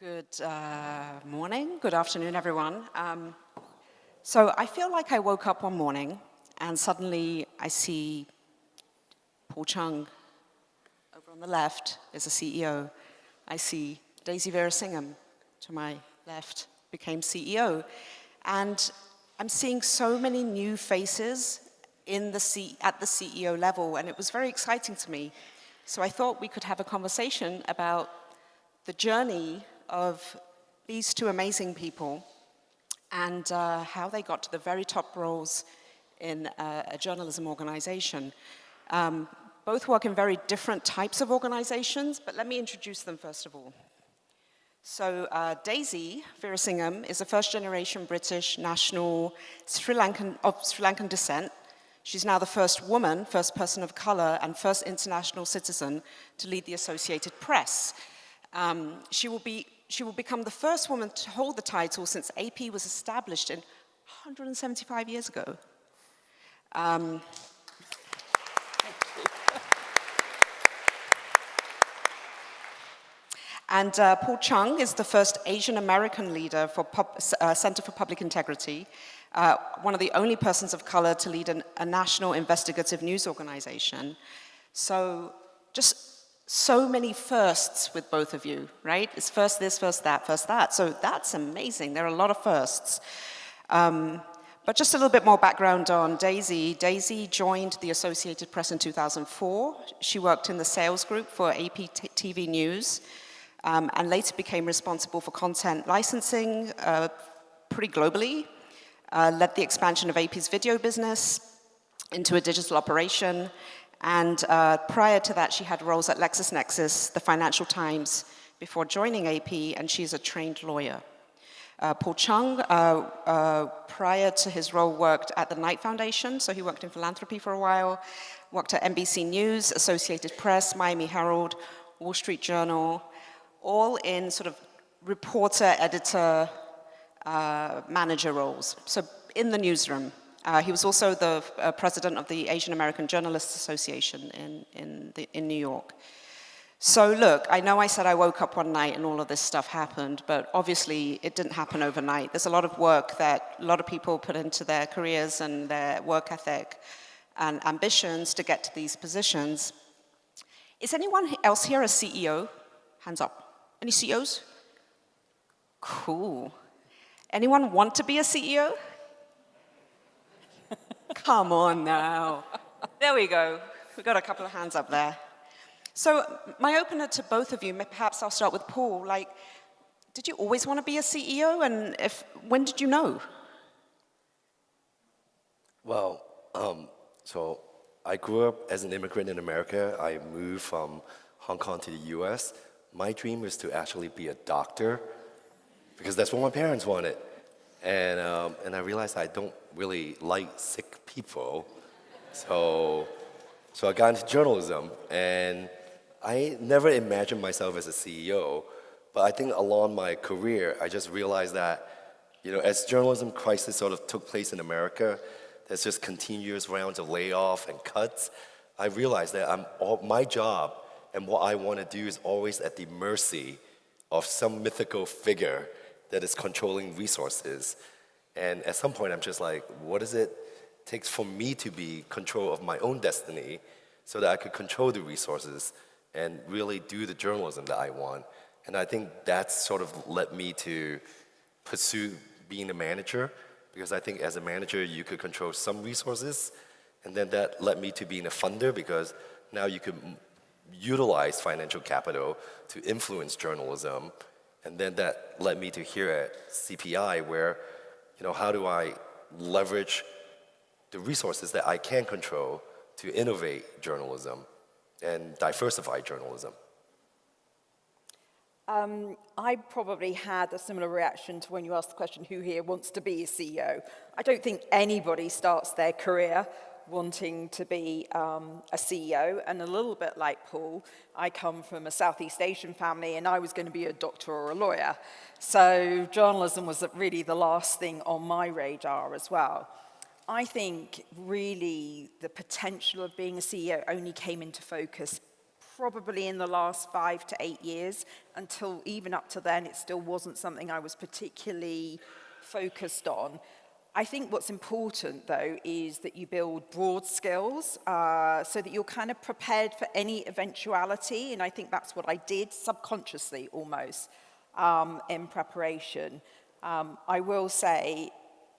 Good morning, good afternoon, everyone. So I feel like I woke up one morning and suddenly I see Paul Cheung over on the left is a CEO. I see Daisy Veerasingham to my left became CEO. And I'm seeing so many new faces at the CEO level, and it was very exciting to me. So I thought we could have a conversation about the journey of these two amazing people and how they got to the very top roles in a journalism organization. Both work in very different types of organizations, but let me introduce them first of all. So Daisy Veerasingham is a first-generation British national of Sri Lankan descent. She's now the first woman, first person of color, and first international citizen to lead the Associated Press. She will become the first woman to hold the title since AP was established in 175 years ago. And Paul Cheung is the first Asian American leader for Center for Public Integrity, one of the only persons of color to lead a national investigative news organization. So just so many firsts with both of you, right? It's first this, first that, first that. So that's amazing. There are a lot of firsts. But just a little bit more background on Daisy. Daisy joined the Associated Press in 2004. She worked in the sales group for AP TV News and later became responsible for content licensing pretty globally, led the expansion of AP's video business into a digital operation. And prior to that, she had roles at LexisNexis, the Financial Times, before joining AP, and she's a trained lawyer. Paul Cheung, prior to his role, worked at the Knight Foundation, so he worked in philanthropy for a while, worked at NBC News, Associated Press, Miami Herald, Wall Street Journal, all in sort of reporter, editor, manager roles, so in the newsroom. He was also the president of the Asian American Journalists Association in New York. So look, I know I said I woke up one night and all of this stuff happened, but obviously it didn't happen overnight. There's a lot of work that a lot of people put into their careers and their work ethic and ambitions to get to these positions. Is anyone else here a CEO? Hands up. Any CEOs? Cool. Anyone want to be a CEO? Come on now. There we go. We've got a couple of hands up there. So my opener to both of you, perhaps I'll start with Paul. Like, did you always want to be a CEO? And when did you know? Well, so I grew up as an immigrant in America. I moved from Hong Kong to the US. My dream was to actually be a doctor because that's what my parents wanted. And I realized I don't really like sick people. So I got into journalism, and I never imagined myself as a CEO. But I think along my career, I just realized that, as journalism crisis sort of took place in America, there's just continuous rounds of layoff and cuts. I realized that my job and what I want to do is always at the mercy of some mythical figure that is controlling resources. And at some point, I'm just like, what does it take for me to be control of my own destiny so that I could control the resources and really do the journalism that I want? And I think that's sort of led me to pursue being a manager, because I think as a manager, you could control some resources. And then that led me to being a funder, because now you could utilize financial capital to influence journalism. And then that led me to here at CPI, where, how do I leverage the resources that I can control to innovate journalism and diversify journalism? I probably had a similar reaction to when you asked the question, who here wants to be a CEO? I don't think anybody starts their career wanting to be a CEO, and a little bit like Paul, I come from a Southeast Asian family and I was going to be a doctor or a lawyer. So journalism was really the last thing on my radar as well. I think really the potential of being a CEO only came into focus probably in the last 5 to 8 years. Until even up to then, it still wasn't something I was particularly focused on. I think what's important, though, is that you build broad skills so that you're kind of prepared for any eventuality. And I think that's what I did subconsciously almost in preparation. I will say,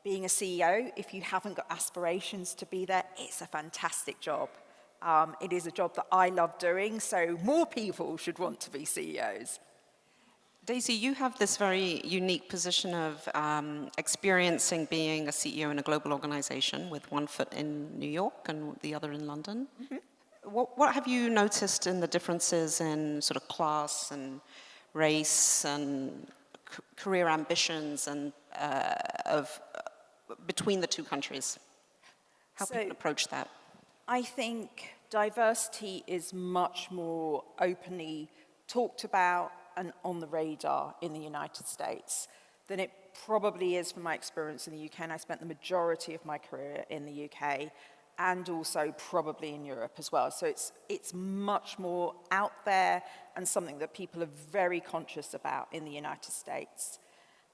being a CEO, if you haven't got aspirations to be there, it's a fantastic job. It is a job that I love doing, so more people should want to be CEOs. Daisy, you have this very unique position of experiencing being a CEO in a global organization with one foot in New York and the other in London. Mm-hmm. What have you noticed in the differences in sort of class and race and career ambitions and between the two countries? How people approach that? I think diversity is much more openly talked about and on the radar in the United States than it probably is from my experience in the UK, and I spent the majority of my career in the UK and also probably in Europe as well. So it's much more out there and something that people are very conscious about in the United States.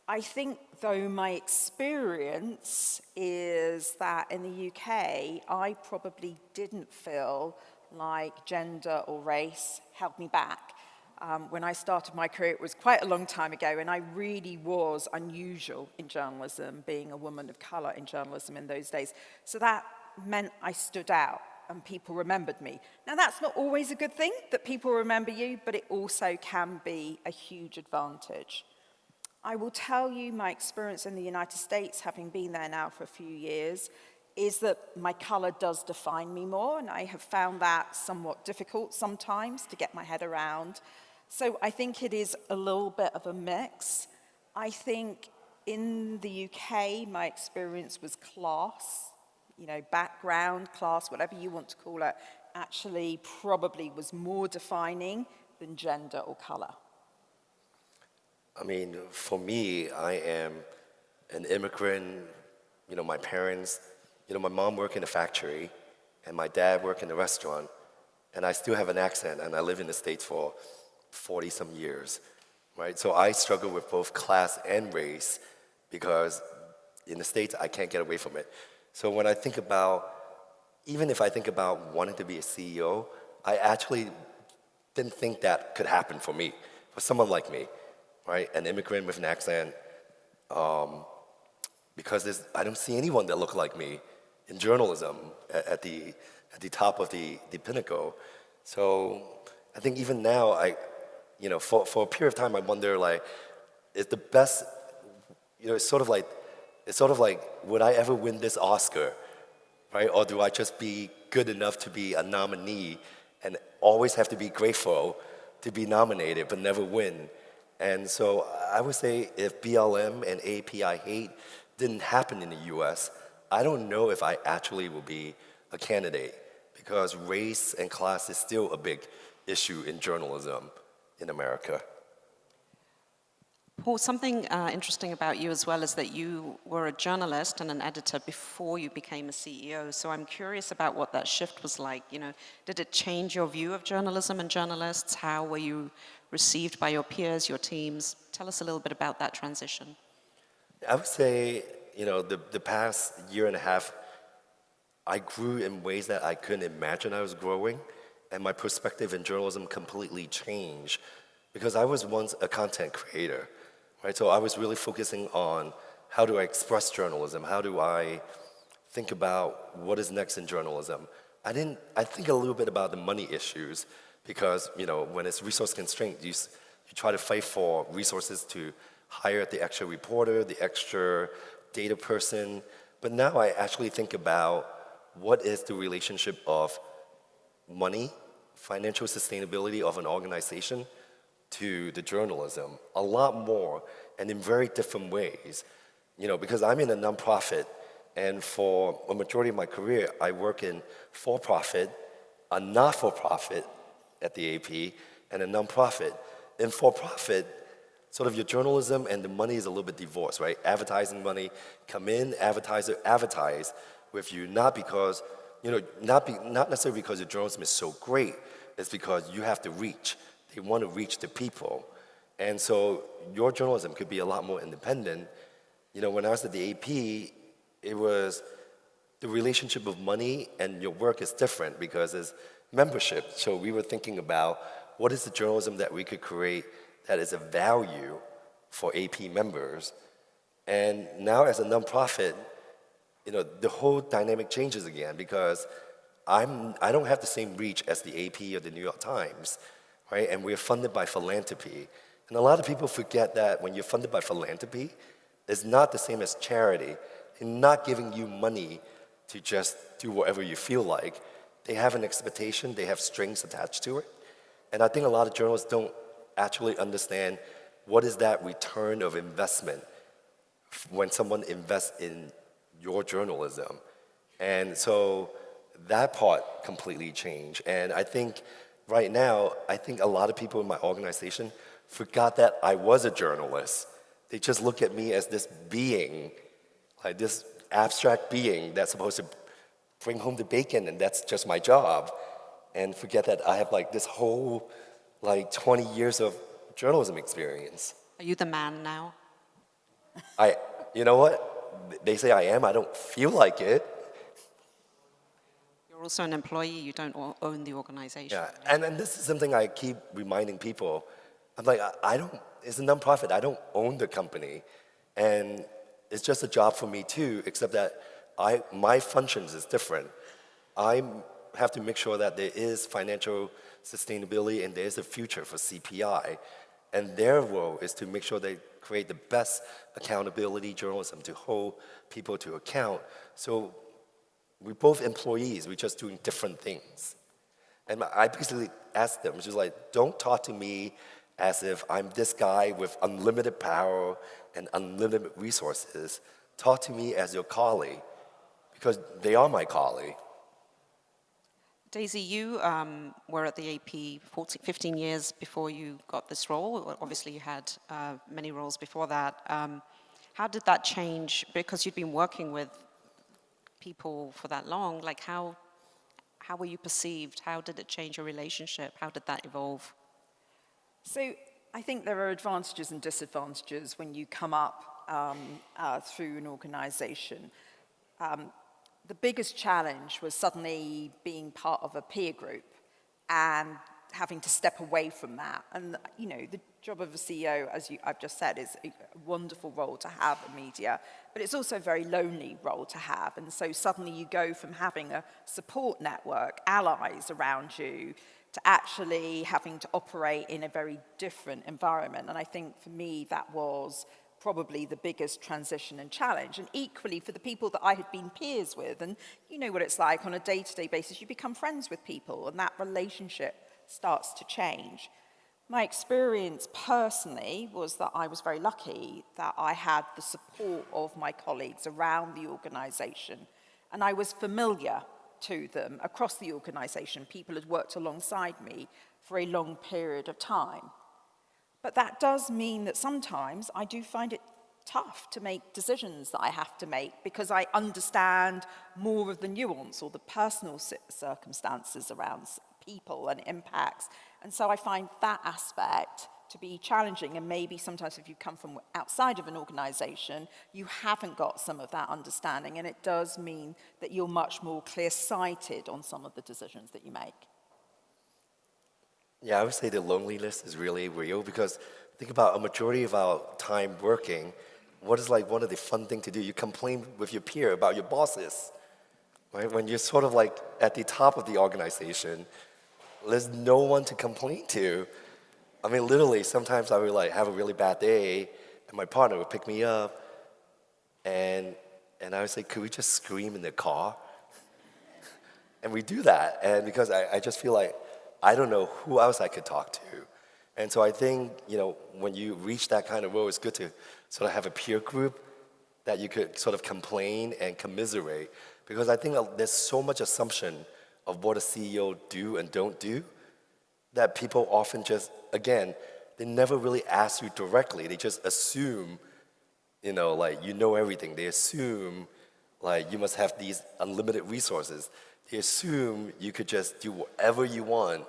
I think, though, my experience is that in the UK, I probably didn't feel like gender or race held me back. When I started my career, it was quite a long time ago, and I really was unusual in journalism, being a woman of colour in journalism in those days. So that meant I stood out, and people remembered me. Now, that's not always a good thing, that people remember you, but it also can be a huge advantage. I will tell you my experience in the United States, having been there now for a few years, is that my colour does define me more, and I have found that somewhat difficult sometimes to get my head around. So I think it is a little bit of a mix. I think in the UK, my experience was class, background, class, whatever you want to call it, actually probably was more defining than gender or colour. I mean, for me, I am an immigrant. My parents, my mom worked in a factory, and my dad worked in a restaurant, and I still have an accent, and I live in the States for 40-some years, right? So I struggle with both class and race because in the States, I can't get away from it. So when I think about, even if I think about wanting to be a CEO, I actually didn't think that could happen for me, for someone like me, right? An immigrant with an accent, because I don't see anyone that look like me in journalism at the top of the pinnacle. So I think even now, for a period of time, I wonder, is the best, it's sort of like, would I ever win this Oscar, right? Or do I just be good enough to be a nominee and always have to be grateful to be nominated but never win? And so I would say if BLM and AP I Hate didn't happen in the US, I don't know if I actually will be a candidate, because race and class is still a big issue in journalism in America. Paul, something interesting about you as well is that you were a journalist and an editor before you became a CEO. So I'm curious about what that shift was like. Did it change your view of journalism and journalists? How were you received by your peers, your teams? Tell us a little bit about that transition. I would say, the past year and a half, I grew in ways that I couldn't imagine I was growing, and my perspective in journalism completely changed because I was once a content creator, right? So I was really focusing on how do I express journalism? How do I think about what is next in journalism? I think a little bit about the money issues because, when it's resource constraint, you try to fight for resources to hire the extra reporter, the extra data person. But now I actually think about what is the relationship of money, financial sustainability of an organization to the journalism, a lot more and in very different ways. Because I'm in a nonprofit, and for a majority of my career, I work in for-profit, a not-for-profit at the AP, and a nonprofit. In for-profit, sort of your journalism and the money is a little bit divorced, right? Advertising money come in, advertiser advertise with you, not because, not necessarily because your journalism is so great, is because you have to reach. They want to reach the people. And so your journalism could be a lot more independent. You know, when I was at the AP, it was the relationship of money and your work is different because it's membership. So we were thinking about what is the journalism that we could create that is a value for AP members. And now as a nonprofit, you know, the whole dynamic changes again because I don't have the same reach as the AP or the New York Times, right? And we're funded by philanthropy. And a lot of people forget that when you're funded by philanthropy, it's not the same as charity. They're not giving you money to just do whatever you feel like. They have an expectation, they have strings attached to it. And I think a lot of journalists don't actually understand what is that return of investment when someone invests in your journalism. And so that part completely changed. And I think right now, I think a lot of people in my organization forgot that I was a journalist. They just look at me as this being, like this abstract being that's supposed to bring home the bacon and that's just my job. And forget that I have like this whole like 20 years of journalism experience. Are you the man now? You know what? They say I am, I don't feel like it. You're also an employee, you don't own the organization. Yeah, and this is something I keep reminding people. I'm like, it's a nonprofit, I don't own the company. And it's just a job for me too, except that my functions is different. I have to make sure that there is financial sustainability and there is a future for CPI. And their role is to make sure they create the best accountability journalism to hold people to account. So we're both employees, we're just doing different things. And I basically asked them, just like, don't talk to me as if I'm this guy with unlimited power and unlimited resources. Talk to me as your colleague, because they are my colleague. Daisy, you were at the AP 15 years before you got this role. Obviously, you had many roles before that. How did that change? Because you'd been working with people for that long. Like, how were you perceived? How did it change your relationship? How did that evolve? So I think there are advantages and disadvantages when you come up through an organization. The biggest challenge was suddenly being part of a peer group and having to step away from that. And, you know, the job of a CEO, as I've just said, is a wonderful role to have in media, but it's also a very lonely role to have. And so suddenly you go from having a support network, allies around you, to actually having to operate in a very different environment. And I think for me, that was probably the biggest transition and challenge. And equally for the people that I had been peers with, and you know what it's like on a day-to-day basis, you become friends with people and that relationship starts to change. My experience personally was that I was very lucky that I had the support of my colleagues around the organization, and I was familiar to them across the organization. People had worked alongside me for a long period of time. But that does mean that sometimes I do find it tough to make decisions that I have to make because I understand more of the nuance or the personal circumstances around people and impacts. And so I find that aspect to be challenging. And maybe sometimes if you come from outside of an organization, you haven't got some of that understanding. And it does mean that you're much more clear-sighted on some of the decisions that you make. Yeah, I would say the loneliness is really real because think about a majority of our time working, what is like one of the fun things to do? You complain with your peer about your bosses, right? When you're sort of like at the top of the organization, there's no one to complain to. I mean, literally, sometimes I would like have a really bad day and my partner would pick me up and I would say, could we just scream in the car? And we do that. And because I just feel like, I don't know who else I could talk to. And so I think, you know, when you reach that kind of role, it's good to sort of have a peer group that you could sort of complain and commiserate. Because I think there's so much assumption of what a CEO do and don't do that people often just, again, they never really ask you directly. They just assume, you know, like you know everything. They assume like you must have these unlimited resources. They assume you could just do whatever you want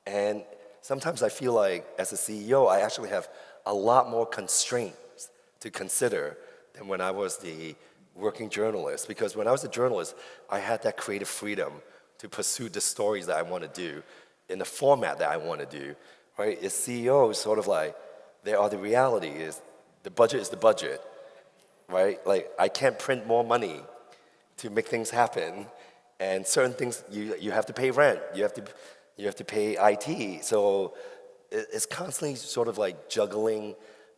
And sometimes I feel like as a CEO, I actually have a lot more constraints to consider than when I was the working journalist. Because when I was a journalist, I had that creative freedom to pursue the stories that I want to do in the format that I want to do, right? As CEO, it's sort of like, the reality is, the budget is the budget, right? Like, I can't print more money to make things happen, and certain things, you have to pay rent, you have to pay IT, so it's constantly sort of like juggling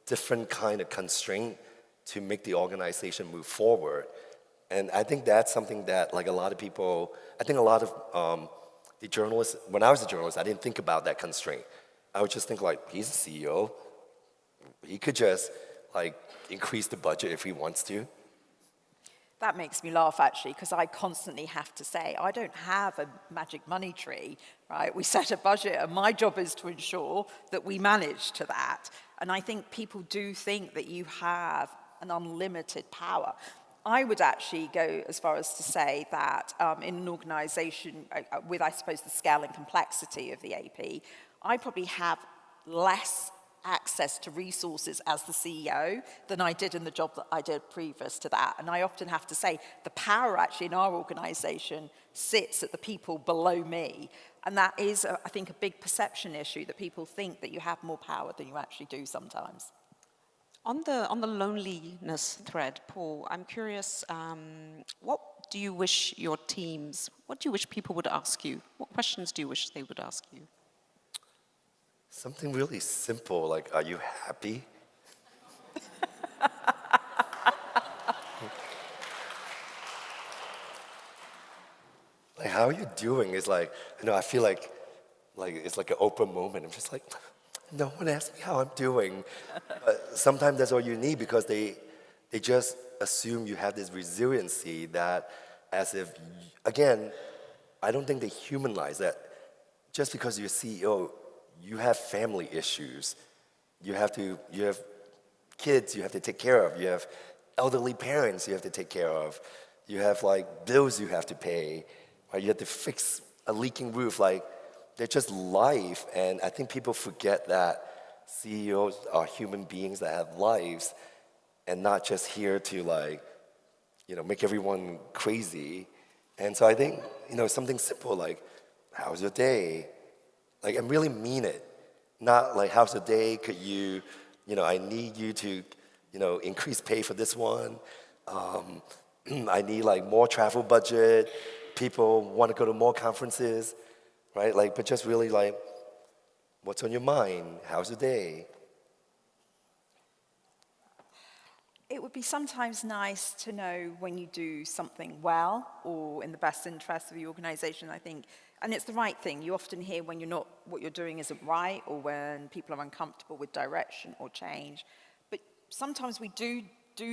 different kind of constraint to make the organization move forward. And I think that's something that like a lot of people, I think a lot of the journalists, when I was a journalist, I didn't think about that constraint. I would just think like, he's a CEO, he could just like increase the budget if he wants to. That makes me laugh, actually, because I constantly have to say, I don't have a magic money tree, right? We set a budget, and my job is to ensure that we manage to that. And I think people do think that you have an unlimited power. I would actually go as far as to say that in an organization with, I suppose, the scale and complexity of the AP, I probably have less access to resources as the CEO than I did in the job that I did previous to that. And I often have to say the power actually in our organization sits at the people below me. And that is, I think, a big perception issue, that people think that you have more power than you actually do sometimes. On the loneliness thread, Paul, I'm curious, what do you wish people would ask you? What questions do you wish they would ask you? Something really simple, like, are you happy? Like, how are you doing? It's like, I feel like it's like an open moment. I'm just like, no one asked me how I'm doing. But sometimes that's all you need, because they just assume you have this resiliency that, as if, again, I don't think they humanize that. Just because you're CEO, you have family issues. You have kids you have to take care of. You have elderly parents you have to take care of. You have like bills you have to pay. Right? You have to fix a leaking roof. Like, they're just life. And I think people forget that CEOs are human beings that have lives, and not just here to like, make everyone crazy. And so I think, something simple like, how's your day? Like, and really mean it. Not like, how's the day? Could you, I need you to, increase pay for this one. I need like more travel budget. People want to go to more conferences, right? Like, but just really like, what's on your mind? How's the day? It would be sometimes nice to know when you do something well or in the best interest of the organization, I think. And it's the right thing. You often hear when what you're doing isn't right, or when people are uncomfortable with direction or change. But sometimes we do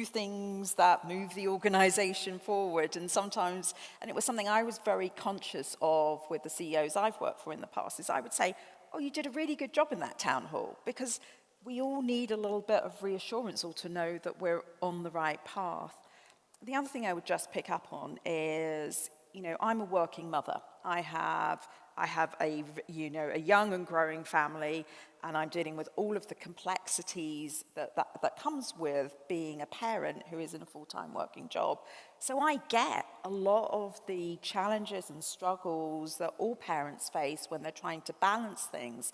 things that move the organization forward. And sometimes, and it was something I was very conscious of with the CEOs I've worked for in the past, is I would say, oh, you did a really good job in that town hall. Because we all need a little bit of reassurance, or to know that we're on the right path. The other thing I would just pick up on is, I'm a working mother. I have a young and growing family, and I'm dealing with all of the complexities that comes with being a parent who is in a full-time working job. So I get a lot of the challenges and struggles that all parents face when they're trying to balance things.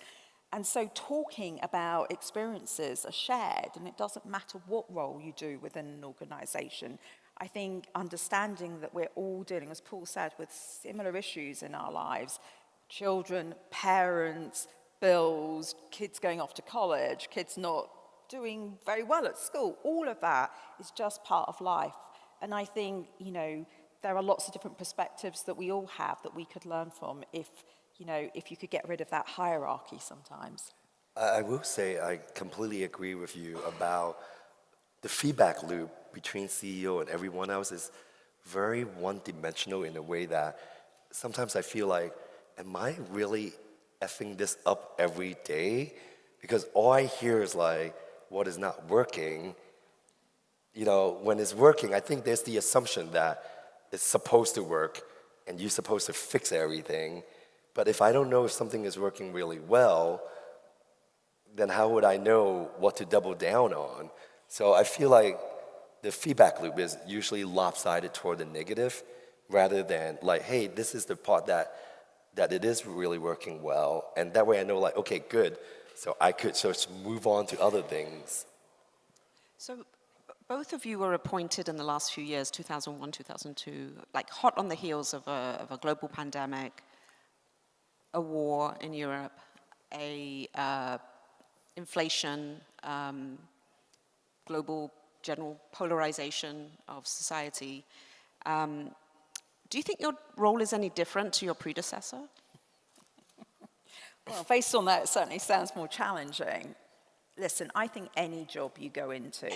And so talking about experiences are shared, and it doesn't matter what role you do within an organization. I think understanding that we're all dealing, as Paul said, with similar issues in our lives: children, parents, bills, kids going off to college, kids not doing very well at school. All of that is just part of life. And I think, there are lots of different perspectives that we all have that we could learn from if you could get rid of that hierarchy sometimes. I will say I completely agree with you about the feedback loop between CEO and everyone else is very one-dimensional, in a way that sometimes I feel like, am I really effing this up every day? Because all I hear is like, what is not working? When it's working, I think there's the assumption that it's supposed to work and you're supposed to fix everything. But if I don't know if something is working really well, then how would I know what to double down on? So I feel like the feedback loop is usually lopsided toward the negative rather than like, hey, this is the part that it is really working well. And that way I know like, okay, good. So I could sort of move on to other things. So both of you were appointed in the last few years, 2001, 2002, like hot on the heels of a global pandemic, a war in Europe, inflation, global general polarization of society. Do you think your role is any different to your predecessor? Well, based on that, it certainly sounds more challenging. Listen, I think any job you go into,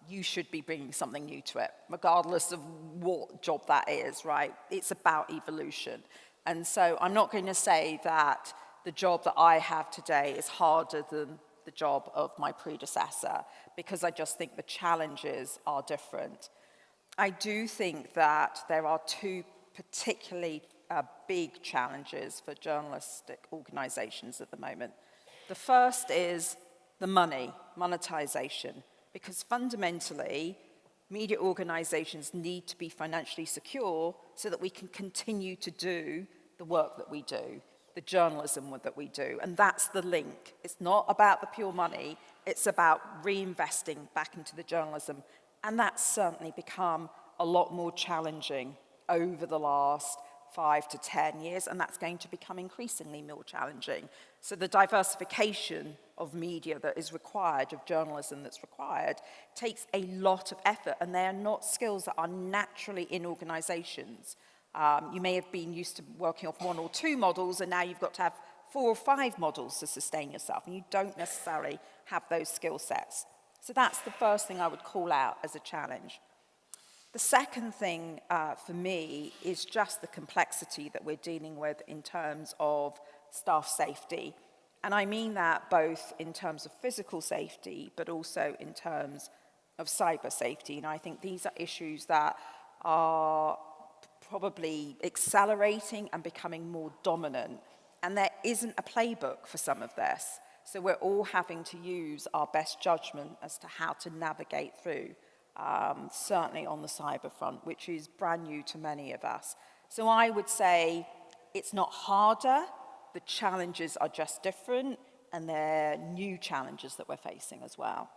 you should be bringing something new to it, regardless of what job that is, right? It's about evolution. And so I'm not going to say that the job that I have today is harder than the job of my predecessor, because I just think the challenges are different. I do think that there are two particularly big challenges for journalistic organizations at the moment. The first is the monetization, because fundamentally, media organizations need to be financially secure so that we can continue to do the work that we do, the journalism that we do, and that's the link. It's not about the pure money, it's about reinvesting back into the journalism, and that's certainly become a lot more challenging over the last 5 to 10 years, and that's going to become increasingly more challenging. So the diversification of media that is required, of journalism that's required, takes a lot of effort, and they are not skills that are naturally in organizations. You may have been used to working off 1 or 2 models, and now you've got to have 4 or 5 models to sustain yourself, and you don't necessarily have those skill sets. So that's the first thing I would call out as a challenge. The second thing for me is just the complexity that we're dealing with in terms of staff safety. And I mean that both in terms of physical safety, but also in terms of cyber safety. And I think these are issues that are probably accelerating and becoming more dominant. And there isn't a playbook for some of this. So we're all having to use our best judgment as to how to navigate through, certainly on the cyber front, which is brand new to many of us. So I would say it's not harder, the challenges are just different, and they're new challenges that we're facing as well.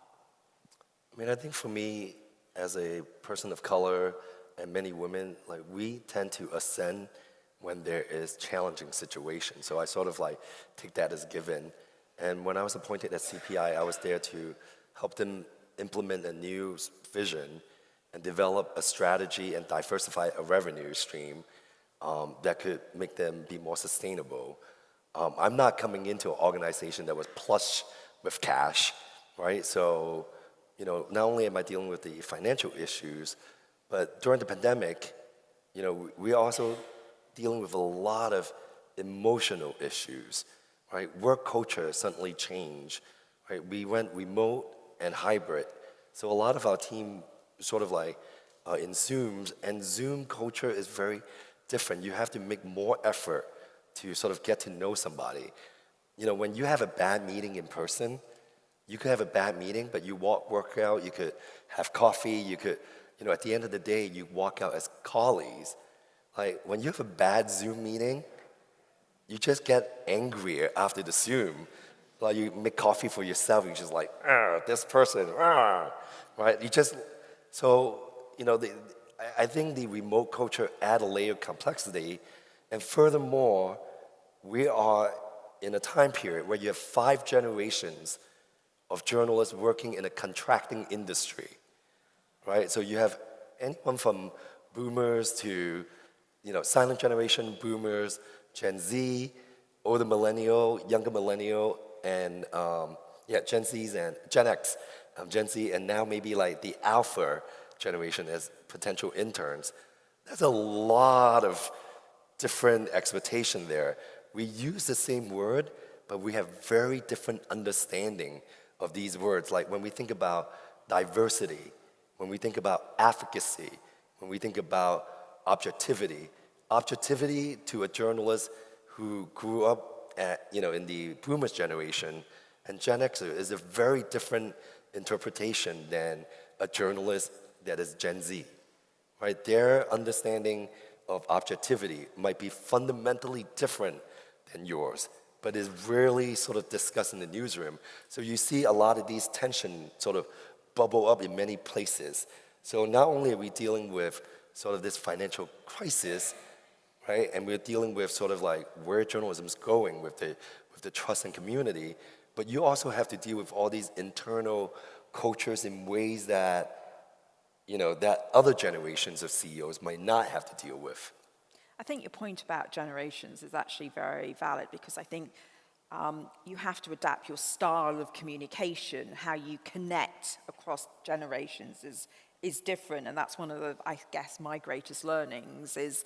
I mean, I think for me, as a person of color and many women, like we tend to ascend when there is challenging situations. So I sort of like take that as given. And when I was appointed as CPI, I was there to help them implement a new vision and develop a strategy and diversify a revenue stream that could make them be more sustainable. I'm not coming into an organization that was plush with cash, right? So, you know, not only am I dealing with the financial issues, but during the pandemic, you know, we're also dealing with a lot of emotional issues, right? Work culture suddenly changed, right? We went remote and hybrid. So a lot of our team sort of like in Zooms, and Zoom culture is very different. You have to make more effort to sort of get to know somebody. You know, when you have a bad meeting in person, you could have a bad meeting, but you work out, you could have coffee, you could, you know, at the end of the day, you walk out as colleagues. Like when you have a bad Zoom meeting, you just get angrier after the Zoom. Like you make coffee for yourself, you're just like, this person, right? You just, so, you know, I think the remote culture add a layer of complexity. And furthermore, we are in a time period where you have 5 generations of journalists working in a contracting industry, right? So you have anyone from boomers to, you know, silent generation, boomers, Gen Z, older millennial, younger millennial, and Gen Zs and Gen X, Gen Z, and now maybe like the alpha generation as potential interns. There's a lot of different expectation there. We use the same word, but we have very different understanding of these words. Like when we think about diversity, when we think about advocacy, when we think about objectivity, objectivity to a journalist who grew up in the boomers generation and Gen Xer is a very different interpretation than a journalist that is Gen Z, right? Their understanding of objectivity might be fundamentally different than yours, but is rarely sort of discussed in the newsroom. So you see a lot of these tensions sort of bubble up in many places. So not only are we dealing with sort of this financial crisis, right, and we're dealing with sort of like where journalism is going with the trust and community, but you also have to deal with all these internal cultures in ways that that other generations of CEOs might not have to deal with. I think your point about generations is actually very valid because I think you have to adapt your style of communication, how you connect across generations is different, and that's one of the, I guess, my greatest learnings is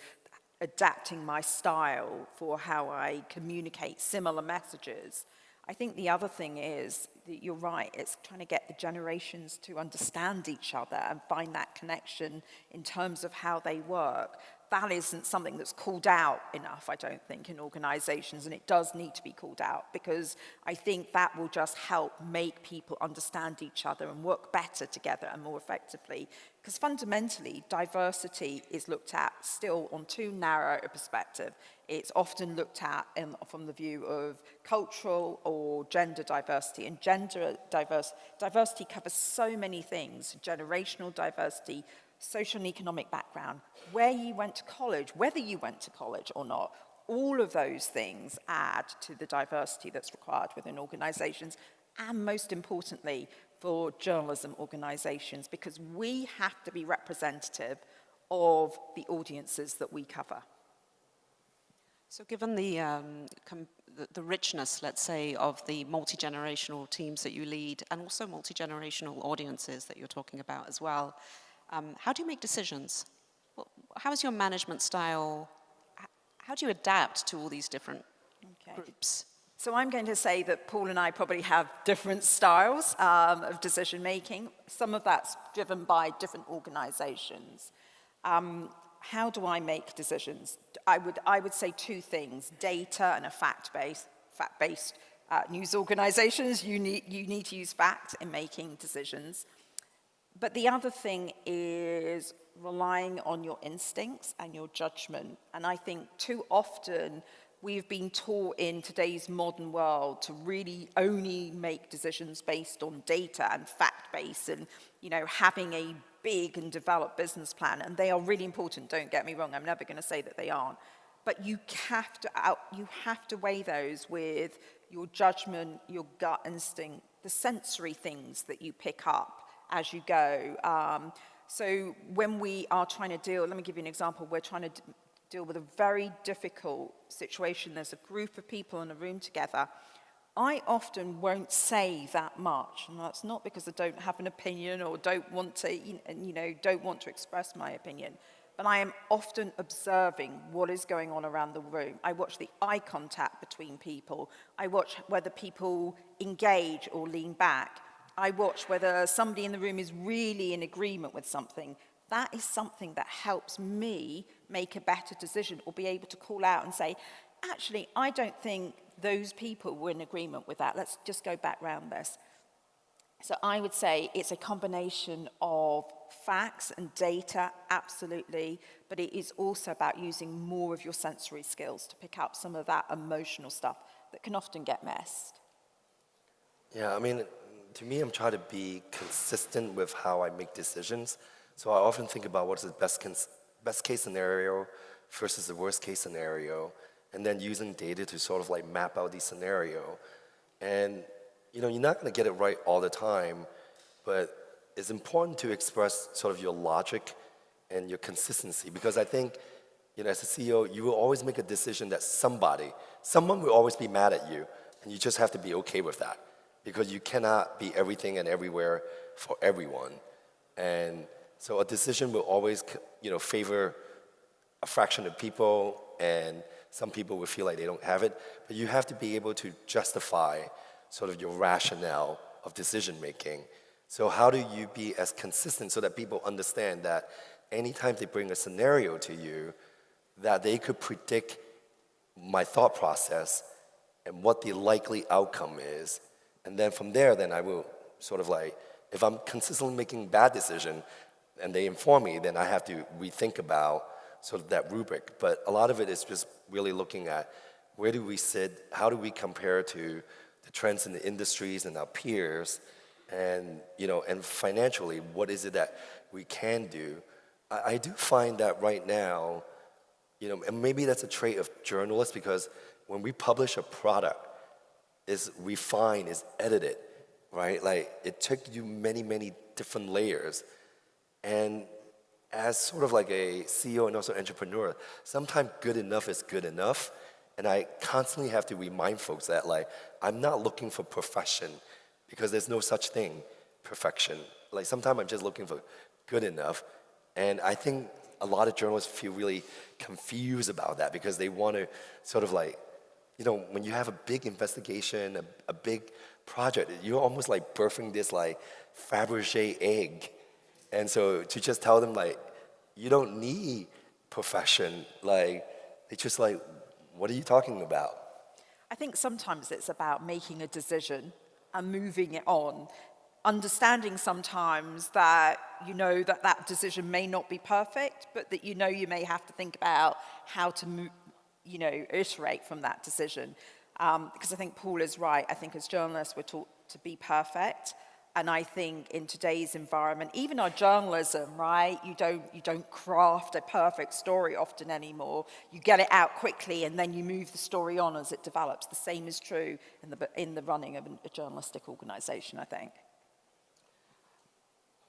adapting my style for how I communicate similar messages. I think the other thing is that you're right, it's trying to get the generations to understand each other and find that connection in terms of how they work. That isn't something that's called out enough, I don't think, in organizations, and it does need to be called out because I think that will just help make people understand each other and work better together and more effectively. Because fundamentally, diversity is looked at still on too narrow a perspective. It's often looked at from the view of cultural or gender diversity, and gender diversity covers so many things: generational diversity, social and economic background, where you went to college, whether you went to college or not. All of those things add to the diversity that's required within organizations, and most importantly, for journalism organizations, because we have to be representative of the audiences that we cover. So given the richness, let's say, of the multi-generational teams that you lead, and also multi-generational audiences that you're talking about as well, how do you make decisions? How is your management style? How do you adapt to all these different groups? So I'm going to say that Paul and I probably have different styles of decision making. Some of that's driven by different organizations. How do I make decisions? I would say two things: data and a fact-based news organizations. You need to use fact in making decisions. But the other thing is relying on your instincts and your judgment. And I think too often we've been taught in today's modern world to really only make decisions based on data and fact-based and, having a big and developed business plan. And they are really important, don't get me wrong. I'm never going to say that they aren't. But you have to weigh those with your judgment, your gut instinct, the sensory things that you pick up as you go. So when we are trying to deal, let me give you an example, we're trying to deal with a very difficult situation. There's a group of people in a room together. I often won't say that much, and that's not because I don't have an opinion or don't want to express my opinion, but I am often observing what is going on around the room. I watch the eye contact between people. I watch whether people engage or lean back. I watch whether somebody in the room is really in agreement with something. That is something that helps me make a better decision or be able to call out and say, actually, I don't think those people were in agreement with that. Let's just go back round this. So I would say it's a combination of facts and data, absolutely, but it is also about using more of your sensory skills to pick up some of that emotional stuff that can often get missed. Yeah, I mean, to me, I'm trying to be consistent with how I make decisions. So I often think about what's the best case scenario versus the worst case scenario, and then using data to sort of like map out the scenario. And you're not going to get it right all the time, but it's important to express sort of your logic and your consistency, because I think, as a CEO, you will always make a decision that someone will always be mad at you, and you just have to be okay with that, because you cannot be everything and everywhere for everyone. And so a decision will always, favor a fraction of people, and some people will feel like they don't have it. But you have to be able to justify sort of your rationale of decision making. So how do you be as consistent so that people understand that anytime they bring a scenario to you, that they could predict my thought process and what the likely outcome is. And then from there, then I will sort of like, if I'm consistently making bad decision and they inform me, then I have to rethink about sort of that rubric. But a lot of it is just really looking at where do we sit, how do we compare to the trends in the industries and our peers, and and financially, what is it that we can do? I do find that right now, and maybe that's a trait of journalists, because when we publish a product, it's refined, it's edited, right? Like it took you many, many different layers. And as sort of like a CEO and also entrepreneur, sometimes good enough is good enough. And I constantly have to remind folks that like, I'm not looking for perfection, because there's no such thing, perfection. Like sometimes I'm just looking for good enough. And I think a lot of journalists feel really confused about that, because they want to sort of like, when you have a big investigation, a big project, you're almost like birthing this like Fabergé egg. And so to just tell them like, you don't need perfection, like, it's just like, what are you talking about? I think sometimes it's about making a decision and moving it on. Understanding sometimes that that decision may not be perfect, but that you may have to think about how to iterate from that decision. Because I think Paul is right. I think as journalists we're taught to be perfect. And I think in today's environment, even our journalism, right, you don't craft a perfect story often anymore. You get it out quickly and then you move the story on as it develops. The same is true in the running of a journalistic organization, I think.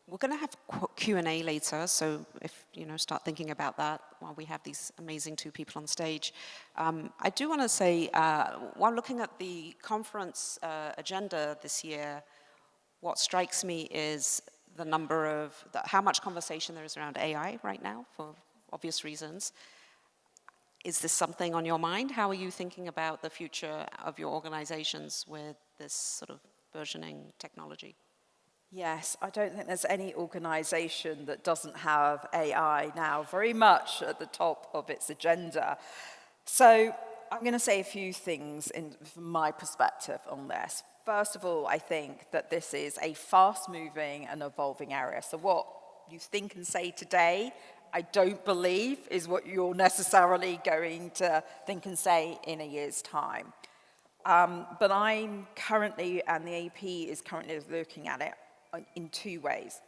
We're going to have Q&A later, so if start thinking about that while we have these amazing two people on stage. I do want to say, while looking at the conference agenda this year, what strikes me is the number of, how much conversation there is around AI right now, for obvious reasons. Is this something on your mind? How are you thinking about the future of your organizations with this sort of burgeoning technology? Yes, I don't think there's any organization that doesn't have AI now very much at the top of its agenda. So I'm going to say a few things from my perspective on this. First of all, I think that this is a fast-moving and evolving area. So what you think and say today, I don't believe is what you're necessarily going to think and say in a year's time. But I'm currently, and the AP is currently looking at it in two ways.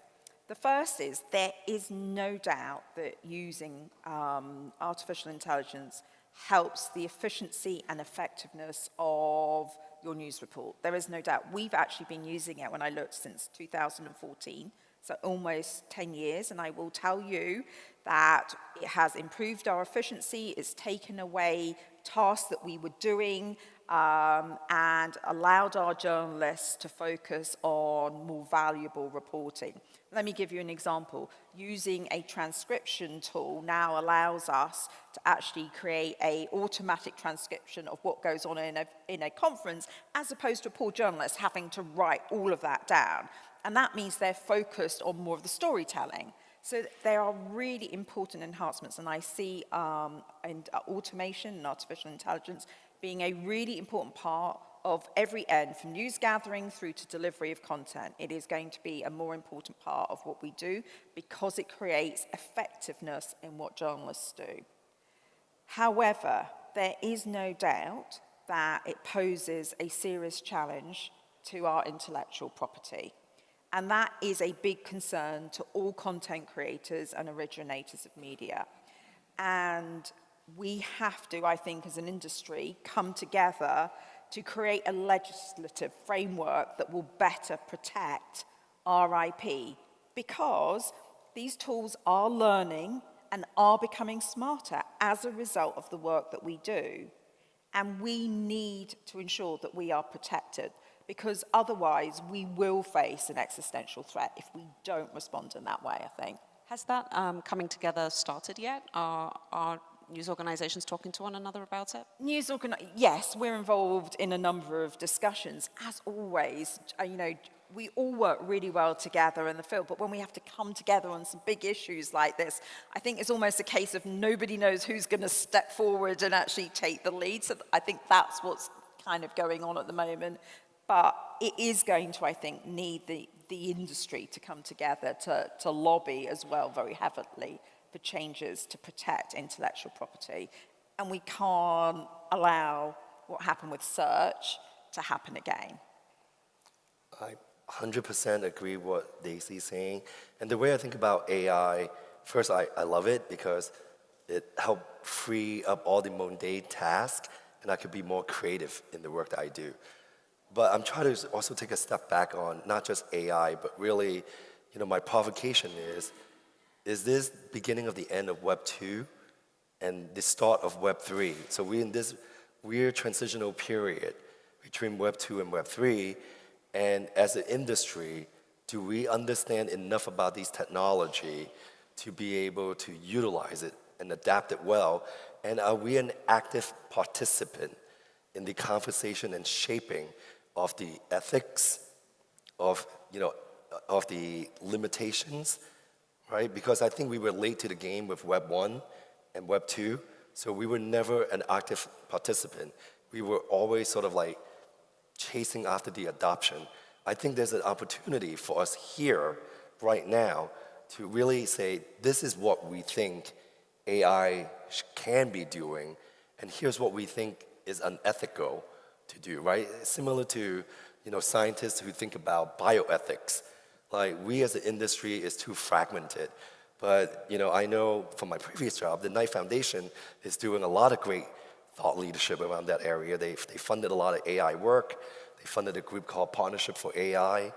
The first is there is no doubt that using artificial intelligence helps the efficiency and effectiveness of your news report. There is no doubt. We've actually been using it, when I looked, since 2014, so almost 10 years, and I will tell you that it has improved our efficiency, it's taken away tasks that we were doing, and allowed our journalists to focus on more valuable reporting. Let me give you an example. Using a transcription tool now allows us to actually create an automatic transcription of what goes on in a conference, as opposed to a poor journalist having to write all of that down. And that means they're focused on more of the storytelling. So there are really important enhancements, and I see automation and artificial intelligence being a really important part of every end, from news gathering through to delivery of content. It is going to be a more important part of what we do, because it creates effectiveness in what journalists do. However, there is no doubt that it poses a serious challenge to our intellectual property. And that is a big concern to all content creators and originators of media. And we have to, I think, as an industry, come together to create a legislative framework that will better protect our IP, because these tools are learning and are becoming smarter as a result of the work that we do. And we need to ensure that we are protected, because otherwise we will face an existential threat if we don't respond in that way, I think. Has that coming together started yet? Are news organizations talking to one another about it? Yes, we're involved in a number of discussions. As always, we all work really well together in the field, but when we have to come together on some big issues like this, I think it's almost a case of nobody knows who's going to step forward and actually take the lead. So I think that's what's kind of going on at the moment. But it is going to, I think, need the industry to come together to lobby as well very heavily for changes to protect intellectual property. And we can't allow what happened with search to happen again. I 100% agree with what Daisy's saying. And the way I think about AI, first, I love it because it helped free up all the mundane tasks, and I could be more creative in the work that I do. But I'm trying to also take a step back on not just AI, but really, my provocation is this beginning of the end of Web 2 and the start of Web 3? So we're in this weird transitional period between Web 2 and Web 3, and as an industry, do we understand enough about these technology to be able to utilize it and adapt it well? And are we an active participant in the conversation and shaping of the ethics, of the limitations, right? Because I think we were late to the game with Web 1 and Web 2, so we were never an active participant. We were always sort of like chasing after the adoption. I think there's an opportunity for us here, right now, to really say, this is what we think AI can be doing, and here's what we think is unethical to do, right? Similar to, scientists who think about bioethics. Like, we as an industry is too fragmented. But, I know from my previous job, the Knight Foundation is doing a lot of great thought leadership around that area. They funded a lot of AI work. They funded a group called Partnership for AI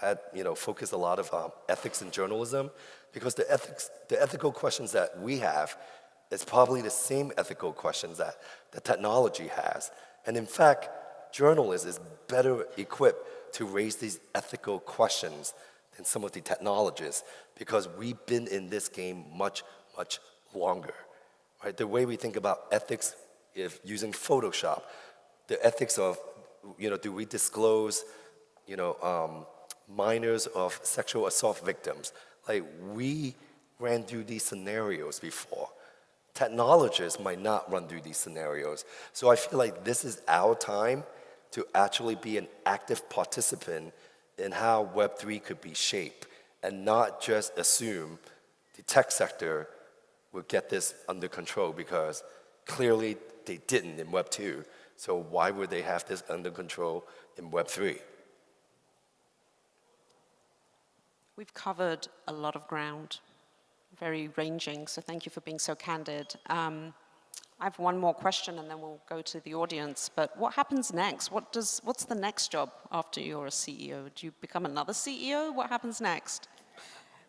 that focused a lot of ethics in journalism, because the ethical questions that we have is probably the same ethical questions that the technology has. And in fact, journalists is better equipped to raise these ethical questions than some of the technologists, because we've been in this game much, much longer. Right? The way we think about ethics, if using Photoshop, the ethics of, do we disclose, minors of sexual assault victims? Like, we ran through these scenarios before. Technologists might not run through these scenarios. So I feel like this is our time to actually be an active participant in how Web3 could be shaped, and not just assume the tech sector will get this under control, because clearly they didn't in Web 2. So why would they have this under control in Web 3? We've covered a lot of ground, very ranging, so thank you for being so candid. I have one more question and then we'll go to the audience, but what happens next? What's the next job after you're a CEO? Do you become another CEO? What happens next?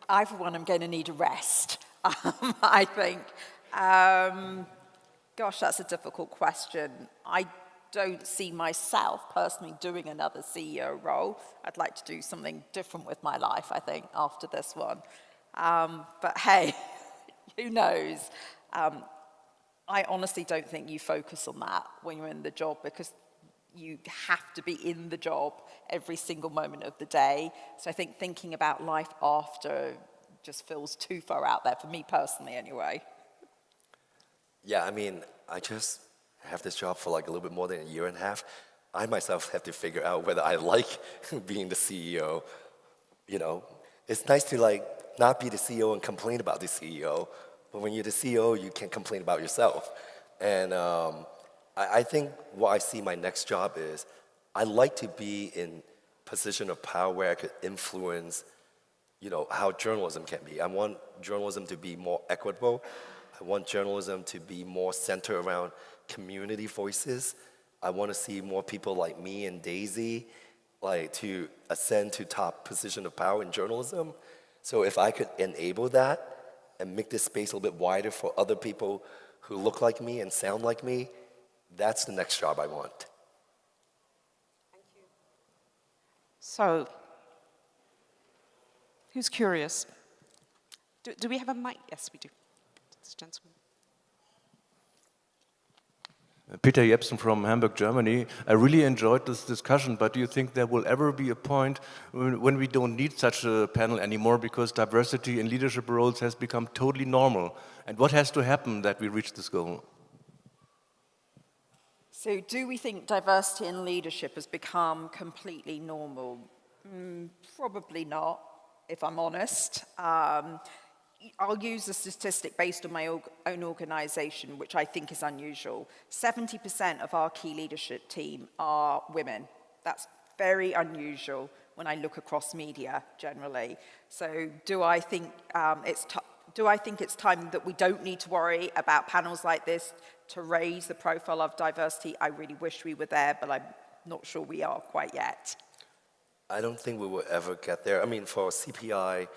I, for one, am going to need a rest, I think. Gosh, that's a difficult question. I don't see myself personally doing another CEO role. I'd like to do something different with my life, I think, after this one. But hey, who knows? I honestly don't think you focus on that when you're in the job, because you have to be in the job every single moment of the day. So I think thinking about life after just feels too far out there, for me personally anyway. Yeah, I mean, I just have this job for like a little bit more than a year and a half. I myself have to figure out whether I like being the CEO. It's nice to like not be the CEO and complain about the CEO, but when you're the CEO, you can't complain about yourself. And I think what I see my next job is, I like to be in position of power where I could influence, how journalism can be. I want journalism to be more equitable. I want journalism to be more centered around community voices. I want to see more people like me and Daisy to ascend to top position of power in journalism. So if I could enable that and make this space a little bit wider for other people who look like me and sound like me, that's the next job I want. Thank you. So, who's curious? Do we have a mic? Yes, we do. This gentleman. Peter Jepsen from Hamburg, Germany. I really enjoyed this discussion, but do you think there will ever be a point when we don't need such a panel anymore because diversity in leadership roles has become totally normal? And what has to happen that we reach this goal? So do we think diversity in leadership has become completely normal? Probably not, if I'm honest. I'll use a statistic based on my own organization, which I think is unusual. 70% of our key leadership team are women. That's very unusual when I look across media generally. So do I think it's time that we don't need to worry about panels like this to raise the profile of diversity? I really wish we were there, but I'm not sure we are quite yet. I don't think we will ever get there. I mean, for CPI,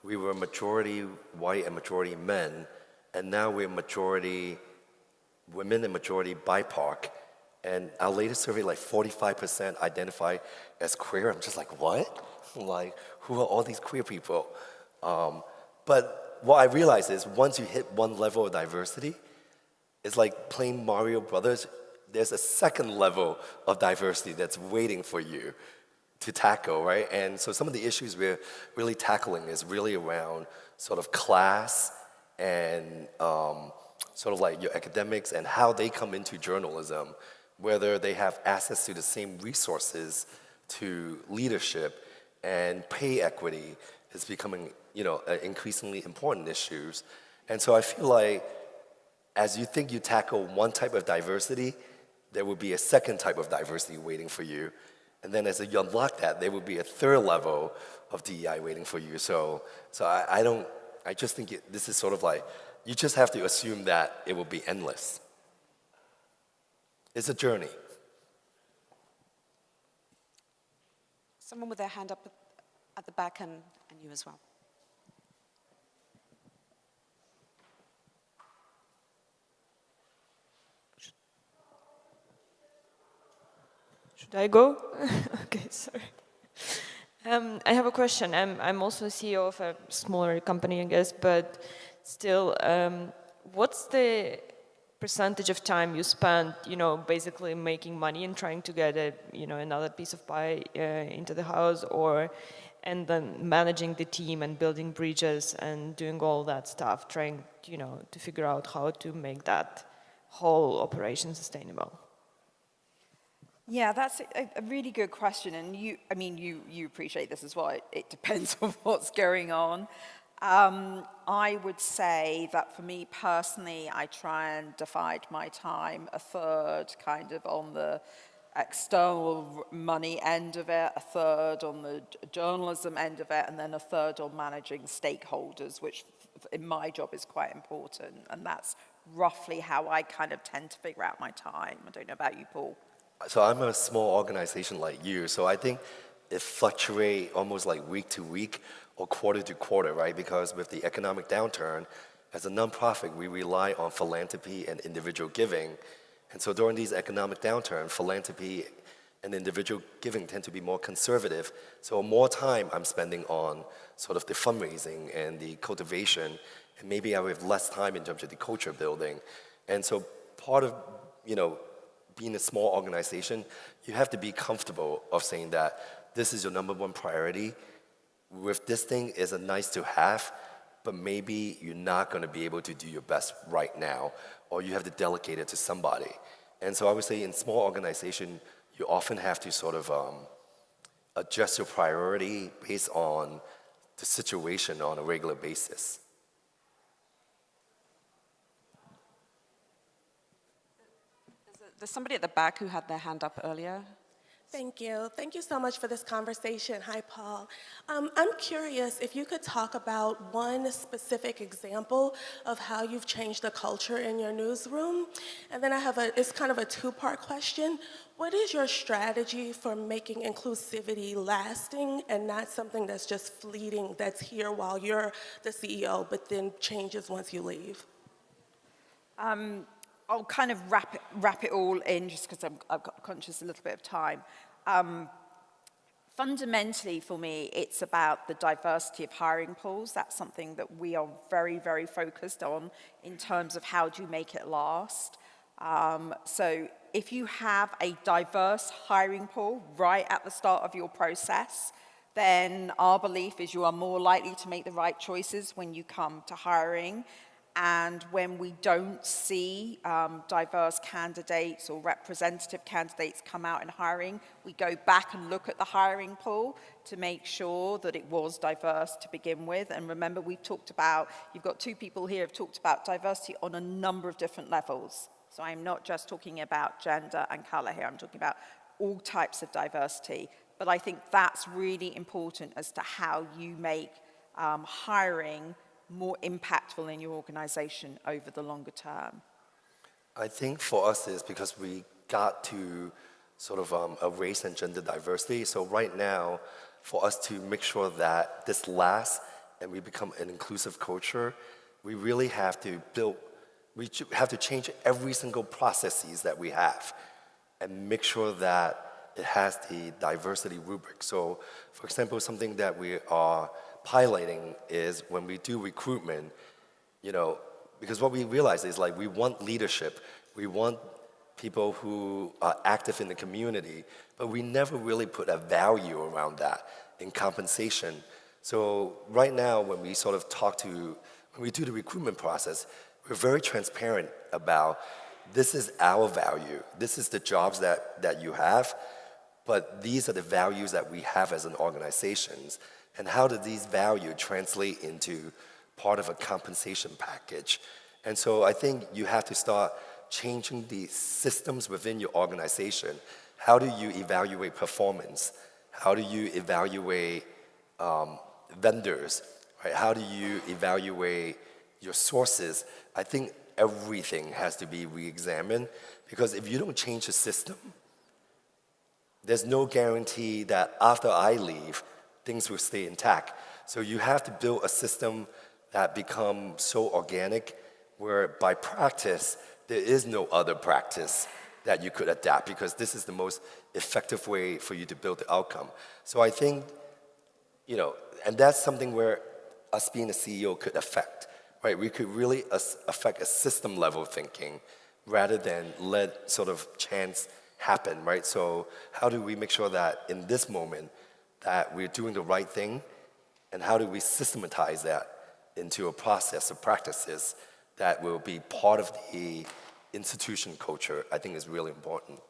we were majority white and majority men, and now we're majority women and majority BIPOC. And our latest survey, like 45% identify as queer. I'm just like, what? Like, who are all these queer people? But what I realize is once you hit one level of diversity, it's like playing Mario Brothers. There's a second level of diversity that's waiting for you to tackle, right? And so some of the issues we're really tackling is really around sort of class and sort of like your academics and how they come into journalism, whether they have access to the same resources to leadership, and pay equity is becoming, increasingly important issues. And so I feel like as you think you tackle one type of diversity, there will be a second type of diversity waiting for you. And then as you unlock that, there will be a third level of DEI waiting for you. So I just think this is sort of like, you just have to assume that it will be endless. It's a journey. Someone with their hand up at the back and you as well. Should I go? Okay, sorry. I have a question. I'm also CEO of a smaller company, I guess, but still, what's the percentage of time you spend, basically making money and trying to get another piece of pie into the house, and then managing the team and building bridges and doing all that stuff, trying, to figure out how to make that whole operation sustainable? Yeah, that's a really good question, and you appreciate this as well. It depends on what's going on. I would say that for me personally, I try and divide my time a third kind of on the external money end of it, a third on the journalism end of it, and then a third on managing stakeholders, which in my job is quite important. And that's roughly how I kind of tend to figure out my time. I don't know about you, Paul. So I'm a small organization like you, so I think it fluctuates almost like week to week or quarter to quarter, right? Because with the economic downturn, as a nonprofit, we rely on philanthropy and individual giving. And so during these economic downturn, philanthropy and individual giving tend to be more conservative. So more time I'm spending on sort of the fundraising and the cultivation, and maybe I have less time in terms of the culture building. And so part of, being a small organization, you have to be comfortable of saying that this is your number one priority. With this thing is a nice to have, but maybe you're not going to be able to do your best right now, or you have to delegate it to somebody. And so I would say in small organization, you often have to sort of adjust your priority based on the situation on a regular basis. There's somebody at the back who had their hand up earlier. Thank you. Thank you so much for this conversation. Hi, Paul. I'm curious if you could talk about one specific example of how you've changed the culture in your newsroom. And then it's kind of a two-part question. What is your strategy for making inclusivity lasting and not something that's just fleeting, that's here while you're the CEO, but then changes once you leave? I'll kind of wrap it all in just because I'm conscious a little bit of time. Fundamentally for me, it's about the diversity of hiring pools. That's something that we are very, very focused on in terms of how do you make it last. So if you have a diverse hiring pool right at the start of your process, then our belief is you are more likely to make the right choices when you come to hiring. And when we don't see diverse candidates or representative candidates come out in hiring, we go back and look at the hiring pool to make sure that it was diverse to begin with. And remember, we've talked about, you've got two people here who have talked about diversity on a number of different levels. So I'm not just talking about gender and color here, I'm talking about all types of diversity. But I think that's really important as to how you make hiring more impactful in your organization over the longer term. I think for us is because we got to sort of a race and gender diversity. So right now, for us to make sure that this lasts and we become an inclusive culture, we really have to have to change every single processes that we have and make sure that it has the diversity rubric. So, for example, something that we are piloting is when we do recruitment, you know, because what we realize is like we want leadership, we want people who are active in the community, but we never really put a value around that in compensation. So right now, when we sort of when we do the recruitment process, we're very transparent about this is our value, this is the jobs that you have, but these are the values that we have as an organization. And how do these values translate into part of a compensation package? And so I think you have to start changing the systems within your organization. How do you evaluate performance? How do you evaluate vendors? Right? How do you evaluate your sources? I think everything has to be re-examined, because if you don't change the system, there's no guarantee that after I leave, things will stay intact. So you have to build a system that becomes so organic, where by practice, there is no other practice that you could adapt, because this is the most effective way for you to build the outcome. So I think, you know, and that's something where us being a CEO could affect, right? We could really affect a system level thinking rather than let sort of chance happen, right? So how do we make sure that in this moment, that we're doing the right thing, and how do we systematize that into a process of practices that will be part of the institution culture, I think is really important.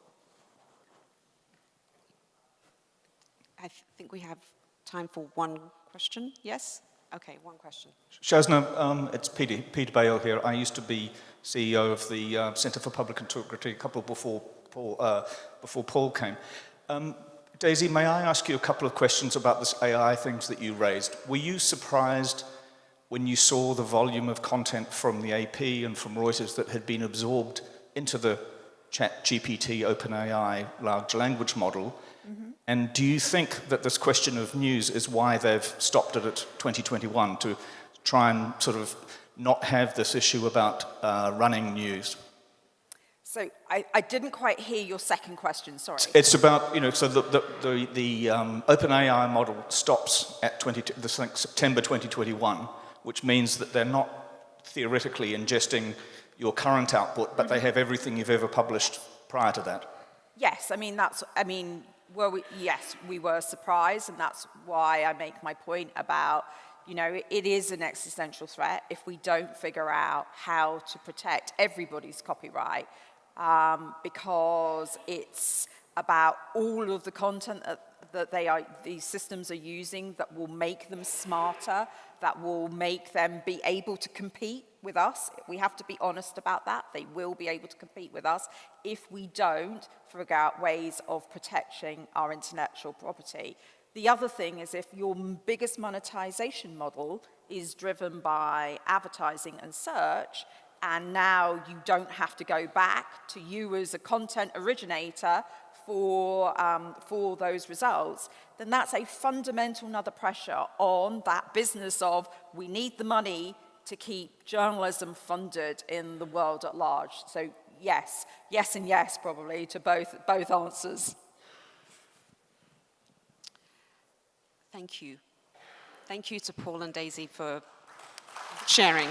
I think we have time for one question. Yes? Okay, one question. Shazna, it's Peter Bale here. I used to be CEO of the Centre for Public Integrity a couple before Paul came. Daisy, may I ask you a couple of questions about this AI things that you raised? Were you surprised when you saw the volume of content from the AP and from Reuters that had been absorbed into the ChatGPT OpenAI large language model? Mm-hmm. And do you think that this question of news is why they've stopped it at 2021, to try and sort of not have this issue about running news? So I didn't quite hear your second question, sorry. It's about, you know, so the OpenAI model stops at September 2021, which means that they're not theoretically ingesting your current output, but they have everything you've ever published prior to that. Yes, yes, we were surprised, and that's why I make my point about, you know, it is an existential threat if we don't figure out how to protect everybody's copyright. Because it's about all of the content that these systems are using that will make them smarter, that will make them be able to compete with us. We have to be honest about that. They will be able to compete with us if we don't figure out ways of protecting our intellectual property. The other thing is, if your biggest monetization model is driven by advertising and search, and now you don't have to go back to you as a content originator for those results, then that's a fundamental another pressure on that business of, we need the money to keep journalism funded in the world at large. So yes and yes probably to both answers. Thank you. Thank you to Paul and Daisy for sharing.